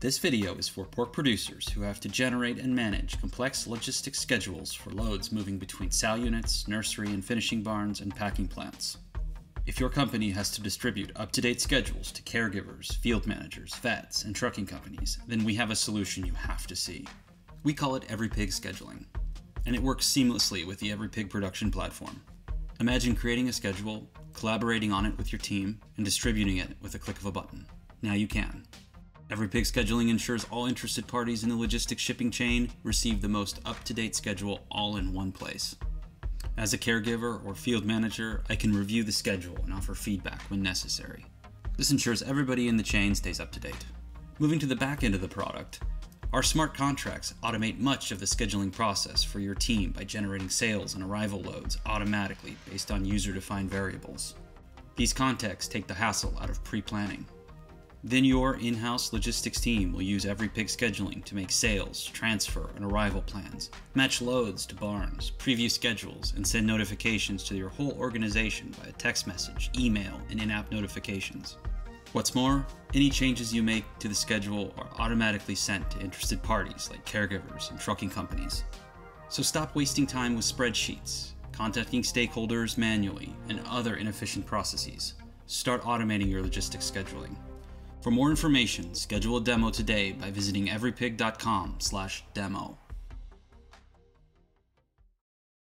This video is for pork producers who have to generate and manage complex logistics schedules for loads moving between sow units, nursery and finishing barns, and packing plants. If your company has to distribute up-to-date schedules to caregivers, field managers, vets, and trucking companies, then we have a solution you have to see. We call it EveryPig scheduling, and it works seamlessly with the EveryPig production platform. Imagine creating a schedule, collaborating on it with your team, and distributing it with a click of a button. Now you can. EveryPig scheduling ensures all interested parties in the logistics shipping chain receive the most up-to-date schedule all in one place. As a caregiver or field manager, I can review the schedule and offer feedback when necessary. This ensures everybody in the chain stays up to date. Moving to the back end of the product, our smart contracts automate much of the scheduling process for your team by generating sales and arrival loads automatically based on user-defined variables. These contexts take the hassle out of pre-planning. Then your in-house logistics team will use EveryPig scheduling to make sales, transfer, and arrival plans, match loads to barns, preview schedules, and send notifications to your whole organization via text message, email, and in-app notifications. What's more, any changes you make to the schedule are automatically sent to interested parties like caregivers and trucking companies. So stop wasting time with spreadsheets, contacting stakeholders manually, and other inefficient processes. Start automating your logistics scheduling. For more information, schedule a demo today by visiting everypig.com/demo.